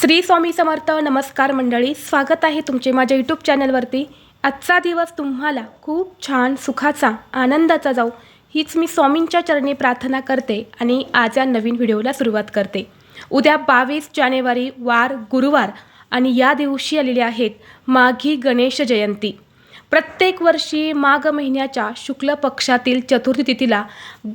श्री स्वामी समर्थ. नमस्कार मंडळी, स्वागत आहे तुमचे माझ्या यूट्यूब चॅनलवरती. आजचा दिवस तुम्हाला खूप छान सुखाचा आनंदाचा जाऊ हीच मी स्वामींच्या चरणी प्रार्थना करते आणि आज या नवीन व्हिडिओला सुरुवात करते. उद्या 22 जानेवारी वार गुरुवार आणि या दिवशी आलेली आहेत माघी गणेश जयंती. प्रत्येक वर्षी माघ महिन्याच्या शुक्ल पक्षातील चतुर्थी तिथीला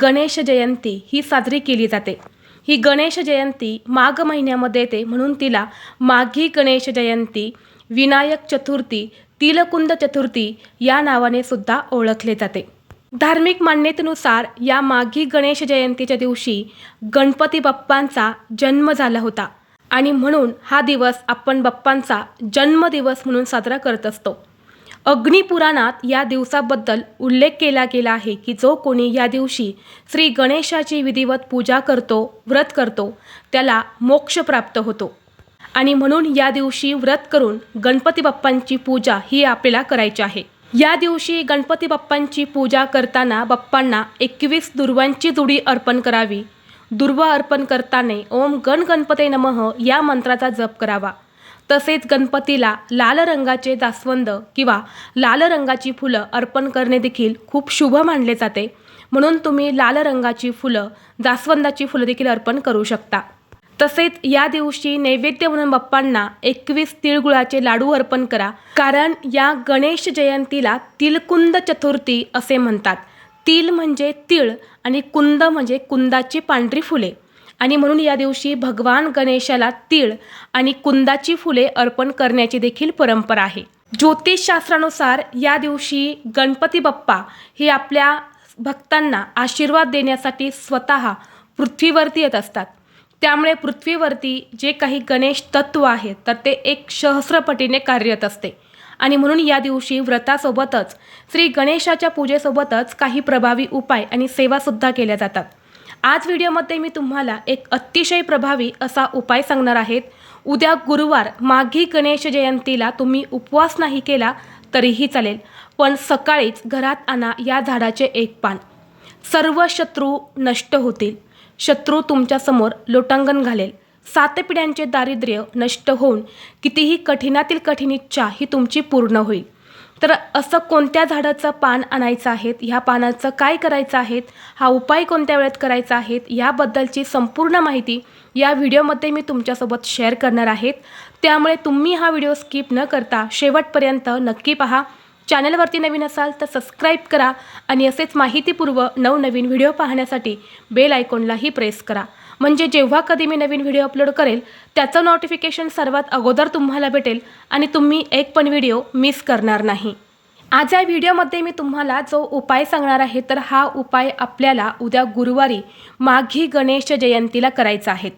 गणेश जयंती ही साजरी केली जाते. ही गणेश जयंती माघ महिन्यामध्ये येते म्हणून तिला माघी गणेश जयंती, विनायक चतुर्थी, तिलकुंद चतुर्थी या नावाने सुद्धा ओळखले जाते. धार्मिक मान्यतेनुसार या माघी गणेश जयंतीच्या दिवशी गणपती बाप्पांचा जन्म झाला होता आणि म्हणून हा दिवस आपण बाप्पांचा जन्मदिवस म्हणून साजरा करत असतो. अग्निपुराणात या दिवसाबद्दल उल्लेख केला गेला आहे की जो कोणी या दिवशी श्री गणेशाची विधिवत पूजा करतो, व्रत करतो, त्याला मोक्ष प्राप्त होतो आणि म्हणून या दिवशी व्रत करून गणपती बाप्पांची पूजा ही आपल्याला करायची आहे. या दिवशी गणपती बाप्पांची पूजा करताना बाप्पांना 21 दुर्वांची जोडी अर्पण करावी. दुर्वा अर्पण करताना ओम गण गणपते नमः या मंत्राचा जप करावा. तसेच गणपतीला लाल रंगाचे जास्वंद किंवा लाल रंगाची फुलं अर्पण करणे देखील खूप शुभ मानले जाते. म्हणून तुम्ही लाल रंगाची फुलं, जास्वंदाची फुलं देखील अर्पण करू शकता. तसेच या दिवशी नैवेद्य म्हणून बाप्पांना 21 तिळगुळाचे लाडू अर्पण करा. कारण या गणेश जयंतीला तिलकुंद चतुर्थी असे म्हणतात. तिल म्हणजे तीळ आणि कुंद म्हणजे कुंदाची पांढरी फुले आणि म्हणून या दिवशी भगवान गणेशाला तीळ आणि कुंदाची फुले अर्पण करण्याची देखील परंपरा आहे. ज्योतिषशास्त्रानुसार या दिवशी गणपती बाप्पा हे आपल्या भक्तांना आशीर्वाद देण्यासाठी स्वतः पृथ्वीवरती येत असतात. त्यामुळे पृथ्वीवरती जे काही गणेश तत्व आहेत तर ते 1 सहस्रपटीने कार्यरत असते आणि म्हणून या दिवशी व्रतासोबतच श्री गणेशाच्या पूजेसोबतच काही प्रभावी उपाय आणि सेवासुद्धा केल्या जातात. आज व्हिडिओमध्ये मी तुम्हाला एक अतिशय प्रभावी असा उपाय सांगणार आहेत. उद्या गुरुवार माघी गणेश जयंतीला तुम्ही उपवास नाही केला तरीही चालेल, पण सकाळीच घरात आणा या झाडाचे 1 पान. सर्व शत्रू नष्ट होतील. शत्रू तुमच्यासमोर लोटांगण घालेल. 7 पिढ्यांचे दारिद्र्य नष्ट होऊन कितीही कठीणातील कठीण इच्छा ही तुमची पूर्ण होईल. तर असं कोणत्या झाडाचं पान आणायचं आहे, ह्या पानाचं काय करायचं आहे, हा उपाय कोणत्या वेळेत करायचा आहे याबद्दलची संपूर्ण माहिती या व्हिडिओमध्ये मी तुमच्यासोबत शेअर करणार आहेत. त्यामुळे तुम्ही हा व्हिडिओ स्किप न करता शेवटपर्यंत नक्की पहा. चॅनलवरती नवीन असाल तर सबस्क्राईब करा आणि असेच माहितीपूर्व नवनवीन व्हिडिओ पाहण्यासाठी बेल आयकॉनलाही प्रेस करा. म्हणजे जेव्हा कधी मी नवीन व्हिडिओ अपलोड करेल त्याचं नोटिफिकेशन सर्वात अगोदर तुम्हाला भेटेल आणि तुम्ही एक पण व्हिडिओ मिस करणार नाही. आज या व्हिडिओमध्ये मी तुम्हाला जो उपाय सांगणार आहे तर हा उपाय आपल्याला उद्या गुरुवारी माघी गणेश जयंतीला करायचा आहे.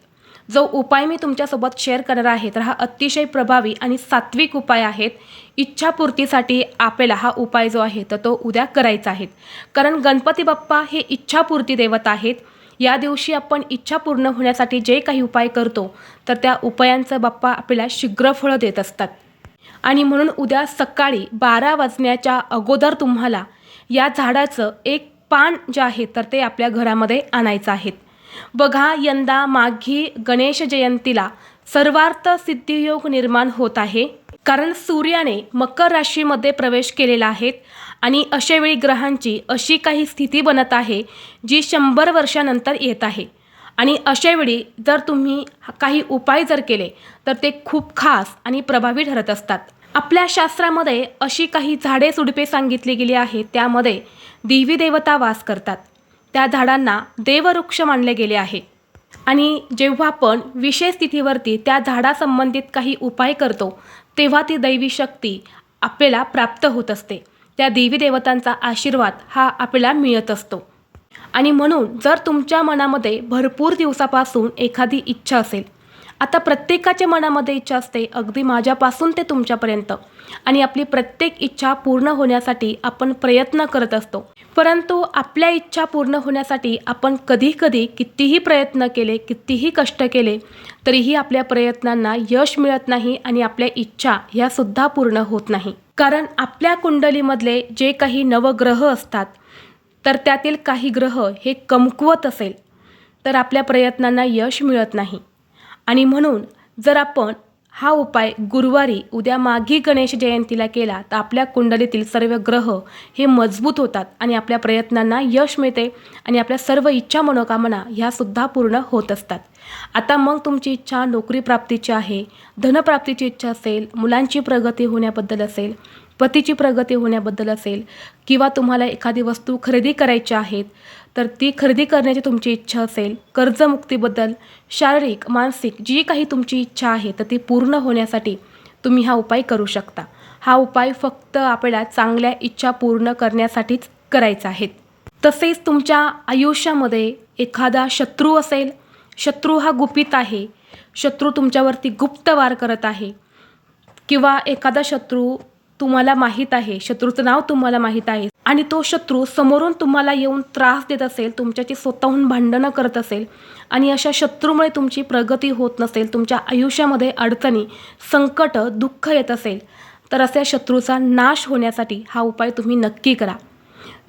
जो उपाय मी तुमच्यासोबत शेअर करणार आहे तर हा अतिशय प्रभावी आणि सात्विक उपाय आहेत. इच्छापूर्तीसाठी आपल्याला हा उपाय जो आहे तर तो उद्या करायचा आहे. कारण गणपती बाप्पा हे इच्छापूर्ती देवता आहेत. या दिवशी आपण इच्छा पूर्ण होण्यासाठी जे काही उपाय करतो तर त्या उपायांचं बाप्पा आपल्याला शीघ्र फळं देत असतात आणि म्हणून उद्या सकाळी 12 वाजण्याच्या अगोदर तुम्हाला या झाडाचं 1 पान जे आहे तर ते आपल्या घरामध्ये आणायचं आहे. बघा, यंदा माघी गणेश जयंतीला सर्वार्थ सिद्धियोग निर्माण होत आहे. कारण सूर्याने मकर राशीमध्ये प्रवेश केलेला आहे आणि अशावेळी ग्रहांची अशी काही स्थिती बनत आहे जी 100 वर्षानंतर येत आहे आणि अशावेळी जर तुम्ही काही उपाय जर केले तर ते खूप खास आणि प्रभावी ठरत असतात. आपल्या शास्त्रामध्ये अशी काही झाडे झुडपे सांगितली गेली आहेत. त्यामध्ये देवी देवता वास करतात. त्या झाडांना देववृक्ष मानले गेले आहे आणि जेव्हा आपण विशेष तिथीवरती त्या झाडासंबंधित काही उपाय करतो तेव्हा ती दैवी शक्ती आपल्याला प्राप्त होत असते. त्या देवी देवतांचा आशीर्वाद हा आपल्याला मिळत असतो आणि म्हणून जर तुमच्या मनामध्ये भरपूर दिवसापासून एखादी इच्छा असेल, आता प्रत्येकाच्या मनामध्ये इच्छा असते, अगदी माझ्यापासून ते तुमच्यापर्यंत, आणि आपली प्रत्येक इच्छा पूर्ण होण्यासाठी आपण प्रयत्न करत असतो. परंतु आपल्या इच्छा पूर्ण होण्यासाठी आपण कधीकधी कितीही प्रयत्न केले, कितीही कष्ट केले तरीही आपल्या प्रयत्नांना यश मिळत नाही आणि आपल्या इच्छा ह्यासुद्धा पूर्ण होत नाही. कारण आपल्या कुंडलीमधले जे काही नवग्रह असतात तर त्यातील काही ग्रह हे कमकुवत असेल तर आपल्या प्रयत्नांना यश मिळत नाही आणि म्हणून जर आपण हा उपाय गुरुवारी उद्या माघी गणेश जयंतीला केला तर आपल्या कुंडलीतील सर्व ग्रह हे मजबूत होतात आणि आपल्या प्रयत्नांना यश मिळते आणि आपल्या सर्व इच्छा मनोकामना ह्यासुद्धा पूर्ण होत असतात. आता मग तुमची इच्छा नोकरी प्राप्तीची आहे, धनप्राप्तीची इच्छा असेल, मुलांची प्रगती होण्याबद्दल असेल, पतीची प्रगती होण्याबद्दल असेल किंवा तुम्हाला एखादी वस्तू खरेदी करायची आहेत तर ती खरेदी करण्याची तुमची इच्छा असेल, कर्जमुक्तीबद्दल, शारीरिक मानसिक जी काही तुमची इच्छा आहे तर ती पूर्ण होण्यासाठी तुम्ही हा उपाय करू शकता. हा उपाय फक्त आपल्याला चांगल्या इच्छा पूर्ण करण्यासाठीच करायचा आहे. तसेच तुमच्या आयुष्यामध्ये एखादा शत्रू असेल, शत्रू हा गुपित आहे, शत्रू तुमच्यावरती गुप्त वार करत आहे किंवा एखादा शत्रू तुम्हाला माहीत आहे, शत्रूचं नाव तुम्हाला माहीत आहे आणि तो शत्रू समोरून तुम्हाला येऊन त्रास देत असेल, तुमच्याशी स्वतःहून भांडणं करत असेल आणि अशा शत्रूमुळे तुमची प्रगती होत नसेल, तुमच्या आयुष्यामध्ये अडचणी, संकट, दुःख येत असेल तर अशा शत्रूचा नाश होण्यासाठी हा उपाय तुम्ही नक्की करा.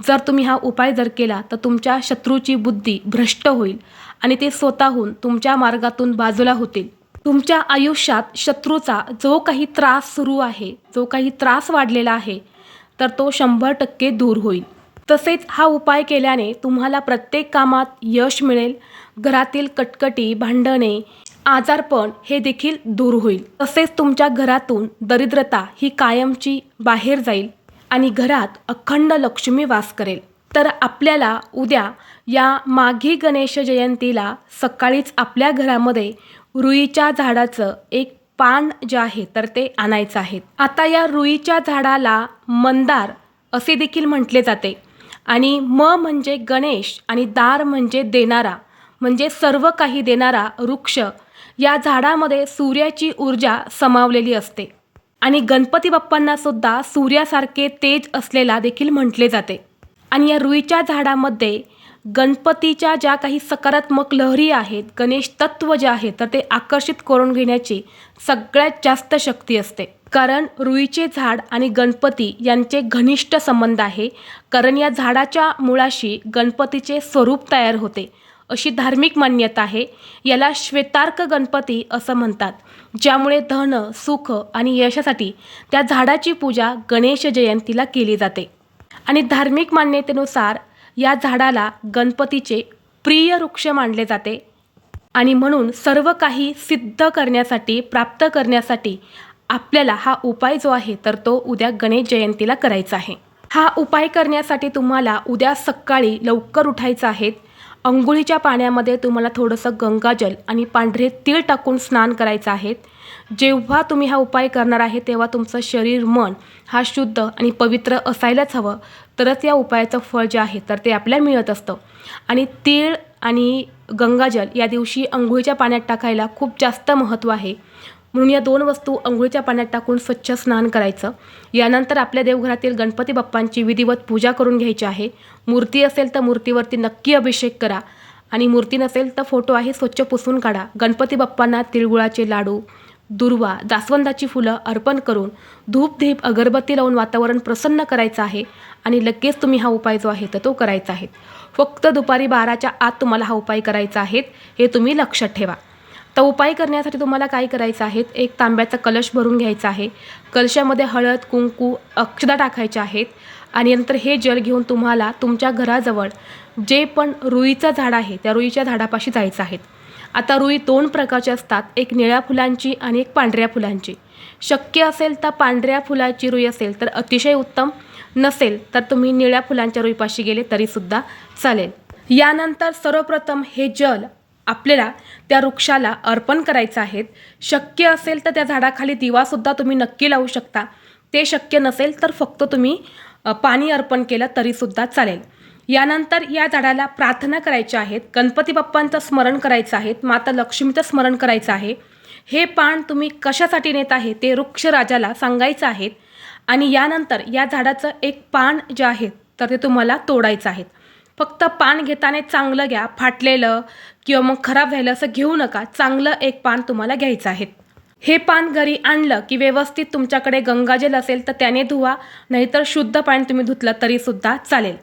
जर तुम्ही हा उपाय जर केला तर तुमच्या शत्रूची बुद्धी भ्रष्ट होईल आणि ते स्वतःहून तुमच्या मार्गातून बाजूला होतील. तुमच्या आयुष्यात शत्रूचा जो काही त्रास सुरू आहे, जो काही त्रास वाढलेला आहे तर तो 100% दूर होईल. तसेच हा उपाय केल्याने तुम्हाला प्रत्येक कामात यश मिळेल, घरातील कटकटी, भांडणे, आजारपण हे देखील दूर होईल. तसेच तुमच्या घरातून दरिद्रता ही कायमची बाहेर जाईल आणि घरात अखंड लक्ष्मी वास करेल. तर आपल्याला उद्या या माघी गणेश जयंतीला सकाळीच आपल्या घरामध्ये रुईच्या झाडाचं एक पान जे आहे तर ते आणायचं आहे. आता या रुईच्या झाडाला मंदार असे देखील म्हटले जाते आणि म्हणजे गणेश आणि दार म्हणजे देणारा, म्हणजे सर्व काही देणारा वृक्ष. या झाडामध्ये सूर्याची ऊर्जा समावलेली असते आणि गणपती बाप्पांना सुद्धा सूर्यासारखे तेज असलेला देखील म्हटले जाते. आणि या रुईच्या झाडामध्ये गणपतीच्या ज्या काही सकारात्मक लहरी आहेत, गणेश तत्व जे आहे तर ते आकर्षित करून घेण्याची सगळ्यात जास्त शक्ती असते. कारण रुईचे झाड आणि गणपती यांचे घनिष्ठ संबंध आहे. कारण या झाडाच्या मुळाशी गणपतीचे स्वरूप तयार होते अशी धार्मिक मान्यता आहे. याला श्वेतार्क गणपती असं म्हणतात, ज्यामुळे धन, सुख आणि यशासाठी त्या झाडाची पूजा गणेश जयंतीला केली जाते. आणि धार्मिक मान्यतेनुसार या झाडाला गणपतीचे प्रिय वृक्ष मानले जाते आणि म्हणून सर्व काही सिद्ध करण्यासाठी, प्राप्त करण्यासाठी आपल्याला हा उपाय जो आहे तर तो उद्या गणेश जयंतीला करायचा आहे. हा उपाय करण्यासाठी तुम्हाला उद्या सकाळी लवकर उठायचं आहे. अंघोळीच्या पाण्यामध्ये तुम्हाला थोडंसं गंगाजल आणि पांढरे तीळ टाकून स्नान करायचं आहे. जेव्हा तुम्ही हा उपाय करणार आहे तेव्हा तुमचं शरीर, मन हा शुद्ध आणि पवित्र असायलाच हवं, तरच या उपायाचं फळ जे आहे तर ते आपल्याला मिळत असतं. आणि तीळ आणि गंगाजल या दिवशी अंघोळीच्या पाण्यात टाकायला खूप जास्त महत्त्व आहे. म्हणून या 2 वस्तू अंघोळीच्या पाण्यात टाकून स्वच्छ स्नान करायचं. यानंतर आपल्या देवघरातील गणपती बाप्पांची विधिवत पूजा करून घ्यायची आहे. मूर्ती असेल तर मूर्तीवरती नक्की अभिषेक करा आणि मूर्ती नसेल तर फोटो आहे स्वच्छ पुसून काढा. गणपती बाप्पांना तिळगुळाचे लाडू, दुर्वा, जास्वंदाची फुलं अर्पण करून धूप, दीप, अगरबत्ती लावून वातावरण प्रसन्न करायचं आहे आणि लगेच तुम्ही हा उपाय जो आहे तर तो करायचा आहे. फक्त दुपारी 12च्या आत तुम्हाला हा उपाय करायचा आहे, हे तुम्ही लक्षात ठेवा. तर उपाय करण्यासाठी तुम्हाला काय करायचं आहे, एक तांब्याचा कलश भरून घ्यायचा आहे. कलशामध्ये हळद, कुंकू, अक्षता टाकायच्या आहेत आणि नंतर हे जल घेऊन तुम्हाला तुमच्या घराजवळ जे पण रुईचं झाड आहे त्या रुईच्या झाडापाशी जायचं आहे. आता रुई 2 प्रकारची असतात, एक निळ्या फुलांची आणि एक पांढऱ्या फुलांची. शक्य असेल तर पांढऱ्या फुलाची रुई असेल तर अतिशय उत्तम, नसेल तर तुम्ही निळ्या फुलांच्या रुईपाशी गेले तरीसुद्धा चालेल. यानंतर सर्वप्रथम हे जल आपल्याला त्या वृक्षाला अर्पण करायचं आहे. शक्य असेल तर त्या झाडाखाली दिवासुद्धा तुम्ही नक्की लावू शकता. ते शक्य नसेल तर फक्त तुम्ही पाणी अर्पण केलं तरीसुद्धा चालेल. यानंतर या झाडाला प्रार्थना करायच्या आहेत, गणपती बाप्पांचं स्मरण करायचं आहे, माता लक्ष्मीचं स्मरण करायचं आहे. हे पान तुम्ही कशासाठी नेत आहे ते वृक्षराजाला सांगायचं आहे आणि यानंतर या झाडाचं एक पान जे आहे तर ते तुम्हाला तोडायचं आहे. फक्त पान घेताना चांगलं घ्या, फाटलेलं किंवा मग खराब झालं असं घेऊ नका. चांगलं एक पान तुम्हाला घ्यायचं आहे. हे पान घरी आणलं की व्यवस्थित तुमच्याकडे गंगाजल असेल तर त्याने धुवा, नाहीतर शुद्ध पाणी तुम्ही धुतलं तरीसुद्धा चालेल.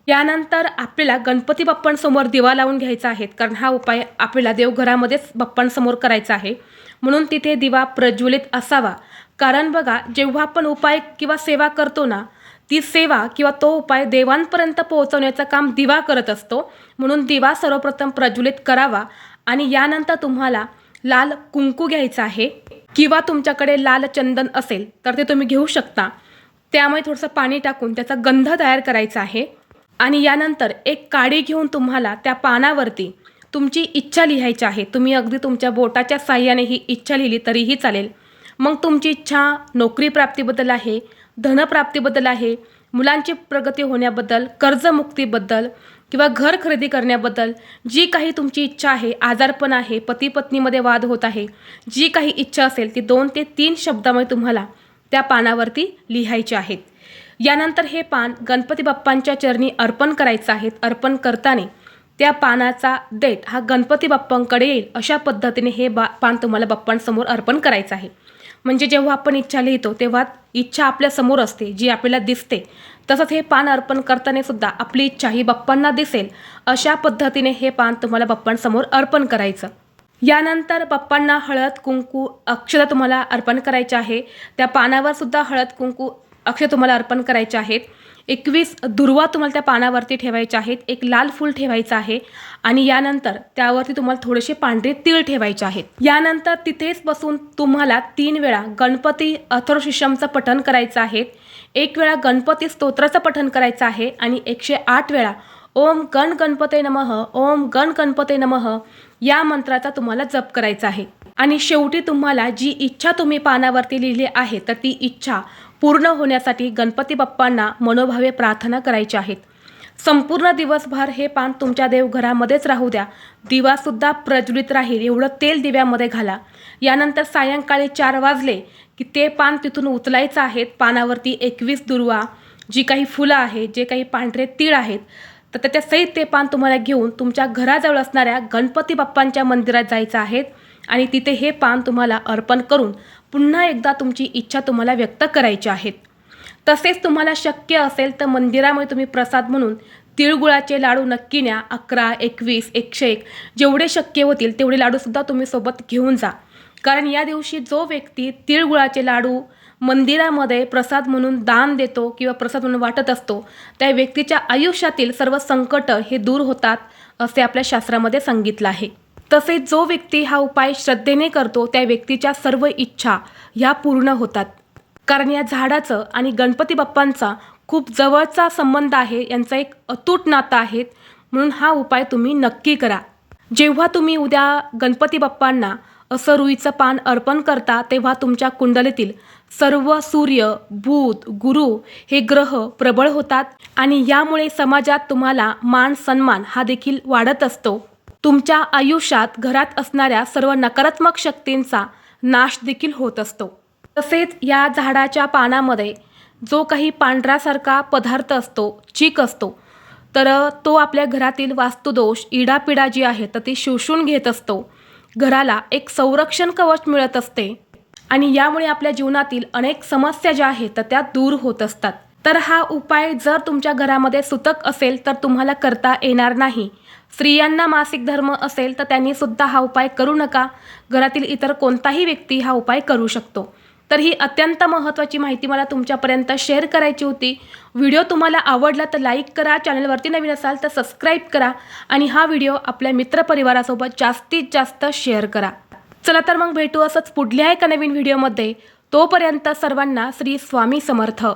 यानंतर आपल्याला गणपती बाप्पांसमोर दिवा लावून घ्यायचा आहे, कारण हा उपाय आपल्याला देवघरामध्येच बाप्पांसमोर करायचा आहे. म्हणून तिथे दिवा प्रज्वलित असावा. कारण बघा, जेव्हा आपण उपाय किंवा सेवा करतो ना, ती सेवा किंवा तो उपाय देवांपर्यंत पोहोचवण्याचं काम दिवा करत असतो. म्हणून दिवा सर्वप्रथम प्रज्वलित करावा आणि यानंतर तुम्हाला लाल कुंकू घ्यायचं आहे किंवा तुमच्याकडे लाल चंदन असेल तर ते तुम्ही घेऊ शकता. त्यामुळे थोडंसं पाणी टाकून त्याचा गंध तयार करायचा आहे आणि यानंतर एक काडी घेऊन तुम्हाला त्या पानावरती तुमची इच्छा लिहायची आहे. तुम्ही अगदी तुमच्या बोटाच्या साह्याने ही इच्छा लिहिली तरीही चालेल. मग तुमची इच्छा नोकरी प्राप्तीबद्दल आहे, धनप्राप्तीबद्दल आहे, मुलांची प्रगती होण्याबद्दल, कर्जमुक्तीबद्दल किंवा घर खरेदी करण्याबद्दल जी काही तुमची इच्छा आहे, आजारपण आहे, पती पत्नीमध्ये वाद होत आहे, जी काही इच्छा असेल ती 2 ते 3 शब्दामध्ये तुम्हाला त्या पानावरती लिहायचे आहेत. यानंतर हे पान गणपती बाप्पांच्या चरणी अर्पण करायचं आहे. अर्पण करताना त्या पानाचा देठ हा गणपती बाप्पांकडे येईल अशा पद्धतीने हे पान तुम्हाला बाप्पांसमोर अर्पण करायचं आहे. म्हणजे जेव्हा आपण इच्छा लिहितो तेव्हा इच्छा आपल्यासमोर असते, जी आपल्याला दिसते. तसंच हे पान अर्पण करताना सुद्धा आपली इच्छा ही बाप्पांना दिसेल अशा पद्धतीने हे पान तुम्हाला बाप्पांसमोर अर्पण करायचं. यानंतर बाप्पांना हळद कुंकू अक्षता तुम्हाला अर्पण करायचे आहे. त्या पानावर सुद्धा हळद कुंकू अक्षता तुम्हाला अर्पण करायचे आहेत. 21 दुर्वा तुम्हाला त्या पानावरती ठेवायचे आहेत. एक लाल फूल ठेवायचं आहे आणि यानंतर त्यावरती तुम्हाला थोडेसे पांढरे तीळ ठेवायचे आहेत. यानंतर तिथेच बसून तुम्हाला 3 वेळा गणपती अथर्वशीर्षमचं पठण करायचं आहे, 1 वेळा गणपती स्तोत्राचं पठण करायचं आहे आणि 108 वेळा ओम गण गणपते नमः, ओम गण गणपते नमः या मंत्राचा तुम्हाला जप करायचा आहे. आणि शेवटी तुम्हाला जी इच्छा तुम्ही पानावरती लिहिली आहे तर ती इच्छा पूर्ण होण्यासाठी गणपती बाप्पांना मनोभावे प्रार्थना करायची आहेत. संपूर्ण दिवसभर हे पान तुमच्या देवघरामध्येच राहू द्या. दिवासुद्धा प्रज्वलित राहील एवढं तेल दिव्यामध्ये घाला. यानंतर सायंकाळी 4 वाजले की ते पान तिथून उचलायचं आहे. पानावरती 21 दुर्वा, जी काही फुलं आहेत, जे काही पांढरे तीळ आहेत, तर त्याच्यासहित ते पान तुम्हाला घेऊन तुमच्या घराजवळ असणाऱ्या गणपती बाप्पांच्या मंदिरात जायचं आहे आणि तिथे हे पान तुम्हाला अर्पण करून पुन्हा एकदा तुमची इच्छा तुम्हाला व्यक्त करायची आहेत. तसेच तुम्हाला शक्य असेल तर मंदिरामध्ये तुम्ही प्रसाद म्हणून तिळगुळाचे लाडू नक्की न्या. 11, 21, 101 जेवढे शक्य होतील तेवढे लाडूसुद्धा तुम्ही सोबत घेऊन जा. कारण या दिवशी जो व्यक्ती तिळगुळाचे लाडू मंदिरामध्ये प्रसाद म्हणून दान देतो किंवा प्रसाद म्हणून वाटत असतो, त्या व्यक्तीच्या आयुष्यातील सर्व संकट हे दूर होतात असे आपल्या शास्त्रामध्ये सांगितलं आहे. तसेच जो व्यक्ती हा उपाय श्रद्धेने करतो त्या व्यक्तीच्या सर्व इच्छा ह्या पूर्ण होतात. कारण या झाडाचं आणि गणपती बाप्पांचा खूप जवळचा संबंध आहे, यांचा एक अतूट नातं आहे. म्हणून हा उपाय तुम्ही नक्की करा. जेव्हा तुम्ही उद्या गणपती बाप्पांना असं रुईचं पान अर्पण करता तेव्हा तुमच्या कुंडलीतील सर्व सूर्य, भूत, गुरु हे ग्रह प्रबळ होतात आणि यामुळे समाजात तुम्हाला मान सन्मान हा देखील वाढत असतो. तुमच्या आयुष्यात घरात असणाऱ्या सर्व नकारात्मक शक्तींचा नाश देखील होत असतो. तसेच या झाडाच्या पानामध्ये जो काही पांढरासारखा पदार्थ असतो, चीक असतो, तर तो आपल्या घरातील वास्तुदोष, इडापिडा जी आहे तर ती शोषून घेत असतो. घराला एक संरक्षण कवच मिळत असते आणि यामुळे आपल्या जीवनातील अनेक समस्या ज्या आहेत तर त्या दूर होत असतात. तर हा उपाय जर तुमच्या घरामध्ये सुतक असेल तर तुम्हाला करता येणार नाही. स्त्रियांना मासिक धर्म असेल तर त्यांनी सुद्धा हा उपाय करू नका. घरातील इतर कोणताही व्यक्ती हा उपाय करू शकतो. तर ही अत्यंत महत्त्वाची माहिती मला तुमच्यापर्यंत शेअर करायची होती. व्हिडिओ तुम्हाला आवडला तर लाईक करा, चॅनलवरती नवीन असाल तर सबस्क्राईब करा आणि हा व्हिडिओ आपल्या मित्रपरिवारासोबत जास्तीत जास्त शेअर करा. चला तर मग भेटू असंच पुढल्या एका नवीन व्हिडिओमध्ये. तोपर्यंत सर्वांना श्री स्वामी समर्थ.